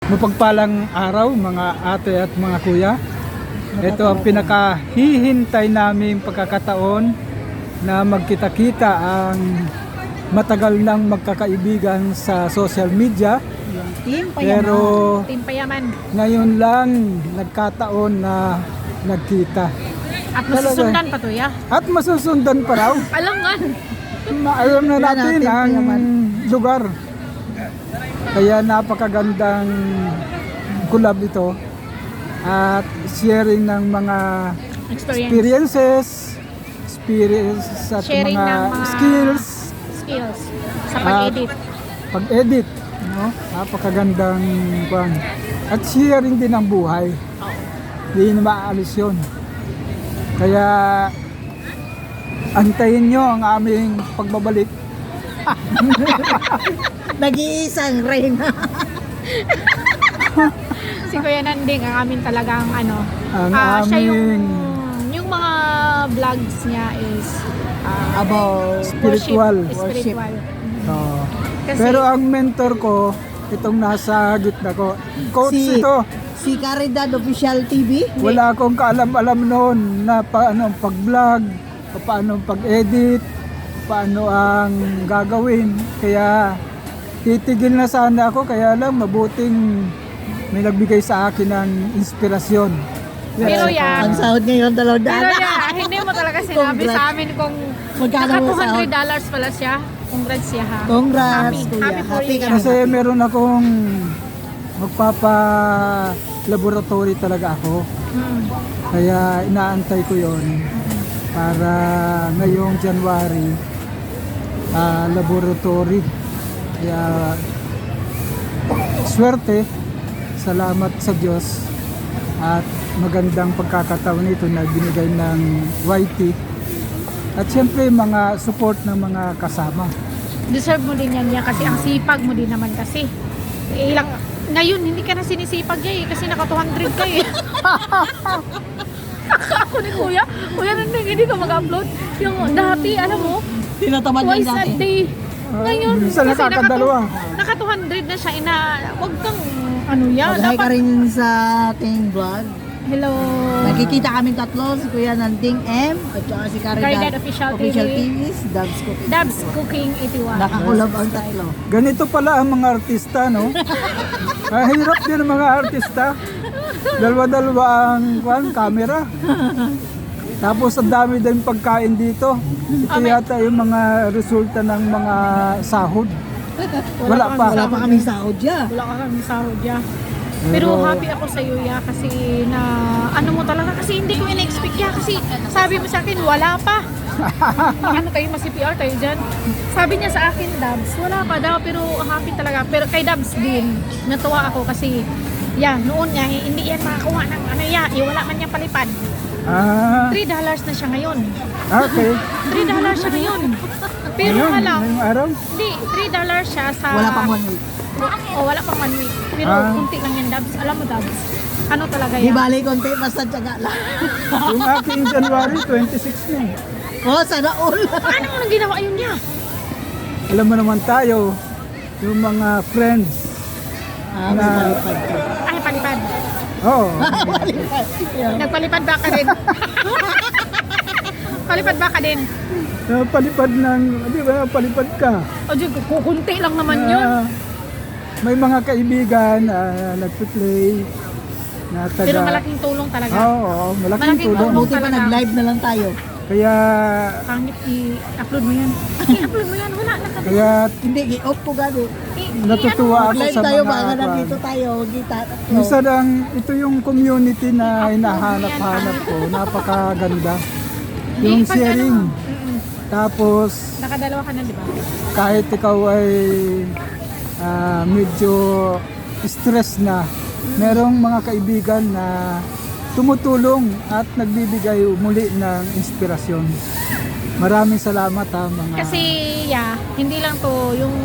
Mapagpalang araw mga ate at mga kuya. Ito ang pinakahihintay namin pagkakataon na magkita-kita ang matagal nang magkakaibigan sa social media. Team Payaman. Pero Team Payaman. ngayon lang nagkataon na nagkita. At masusundan pa to, ya. At masusundan pa raw. Alangan. Alam na natin natin, ang Payaman. lugar. Kaya napakagandang collab ito. At sharing ng mga experience at Sharing mga ng mga skills sa pag-edit. pag-edit, no? Napakagandang kwan. At sharing din ng buhay. Hindi na maaalis yun. Kaya antayin nyo ang aming pagbabalik. Nag-iisang reyna. Si Kuya Nanding ang amin talagang ano. Ang Siya aming yung mga vlogs niya is About spiritual. Spiritual. Oo. Kasi- Pero ang mentor ko, itong nasa gitna ko, coach Si- ito. si Caridad Official TV. Wala akong kaalam-alam noon na paano ang pag-vlog, paano ang pag-edit, paano ang gagawin. Kaya titigil na sana ako, kaya lang mabuting may nagbigay sa akin ng inspirasyon. Pero yan, Ang sahod ngayon, pero 200. yan, hindi mo talaga sinabi Congrats. sa amin kung Magkano naka mo sahod? $200 pala siya. Congrats siya ha. Congrats, kuya. Happy for Happy you. ka yan. Kasi meron akong magpapa-laboratory talaga ako. Mm. Kaya inaantay ko yon para ngayong January laboratory. Kaya swerte, salamat sa Diyos at magandang pagkakataon ito na binigay ng YT at syempre mga support ng mga kasama. Deserve mo din yan kasi ang sipag mo din naman kasi. Ngayon hindi ka na sinisipag niya kasi naka 200 ka eh. Ako ni Kuya Nanding hindi ka mag-upload. Yung dati, alam mo, Tinatamad yan twice a dati. day. Ngayon, Minsan kasi nakakadalawa. naka 200 na siya, wag kang, ano yan, Mag-hi ka dapat, rin sa ating vlog. hello, Nakikita kami tatlo, si Kuya Nanding M, at saka si Caridad Caridad Official Official TV. TV, si Dubs Cooking. Dabs Cooking 81. Nakakulab ang tatlo. Ganito pala ang mga artista, no? Hirap din ang mga artista. Dalawa-dalawa ang camera. Tapos ang dami din pagkain dito. Ito yata yung mga resulta ng mga sahod. Wala pa. Wala pa kaming sahod ya. Wala ka kami sahod, ya. Pero happy ako sa iyo, ya, kasi na ano mo talaga, kasi hindi ko in-expect ya, kasi sabi mo sa akin, wala pa. Ano kayo, mas-CPR tayo dyan. Sabi niya sa akin, Dabs, wala pa daw, pero happy talaga. Pero kay Dabs din, natuwa ako kasi, noon niya, hindi yan makakuha ng ano wala man niyang palipad. Ah, $3 na siya ngayon. okay. $3 siya ngayon. Pero Ngayon, alam, ngayong araw. hindi, $3 siya sa... Wala pang 1 week. Wala pang 1 week. Pero kunti lang yan, Dabs. Alam mo, Dabs, ano talaga Di yan? bali konti, basta tiyaga lang. Yung aking January 26 na. Oh, sana all. Paano mo nang ginawa yun niya? Alam mo naman tayo, yung mga friends. May palipad ka. Ay, palipad. Oo. Nagpalipad ba ka din? Palipad ba ka din? Palipad ng, di ba, palipad ka. O, Diyos, kukunti lang naman yun. May mga kaibigan na nagpe-play na taga... Pero malaking tulong talaga. Oo, malaking Malaking tulong. tulong. Buti pa nag-live na lang tayo. Kaya, Pangit i-upload mo yan. I-upload mo yan. Wala na ka. kaya Hindi, i-off po gado. natutuwa ako Live sa tayo, mga... baka nandito tayo. Kita. Minsan ito yung community na hinahanap-hanap ko. Napakaganda. Yung sharing. Tapos, Nakadalawa ka na, di ba? kahit ikaw ay medyo stress na, merong mga kaibigan na tumutulong at nagbibigay muli ng inspirasyon. Maraming salamat mga... Kasi, hindi lang to yung...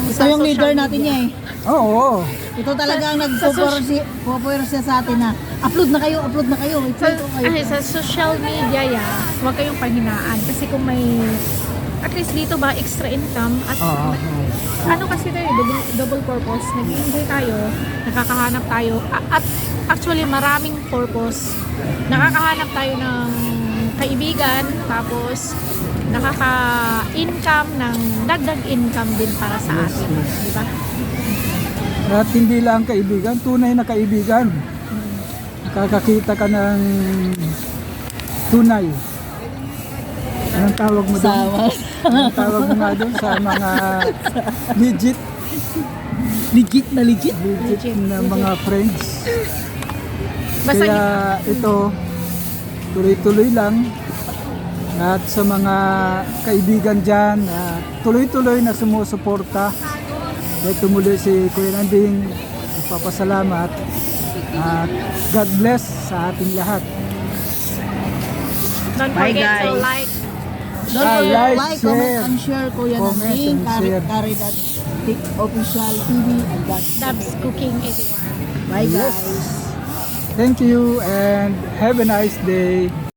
Ito yung leader natin niya eh. Oo. Ito talaga ang nag-popper siya sa atin na upload na kayo. Sa social media, huwag kayong panghinaan. Kasi kung may, at least dito ba, extra income at Oo. ano kasi tayo, double purpose. Nag-enjoy tayo, nakakahanap tayo. At actually, maraming purpose. Nakakahanap tayo ng kaibigan, tapos nakaka-income ng dagdag income din para sa atin. Di ba? At hindi lang kaibigan, tunay na kaibigan. Kakakita ka ng tunay. Anong tawag mo doon? Anong tawag mo nga doon sa mga legit Legit na legit. na mga friends. Basta Kaya ito, tuloy-tuloy lang. At sa mga kaibigan dyan, tuloy-tuloy na sumusuporta. Ito muli si Kuya Nanding, nagpapasalamat. At God bless sa ating lahat. don't Bye, forget to guys. like. Don't forget like, to like, comment, share. and share, Kuya Comment Nanding. and share. Carry that Tick Official TV. And that's Dabs Cooking 81. Bye, Yes. guys. Thank you and have a nice day.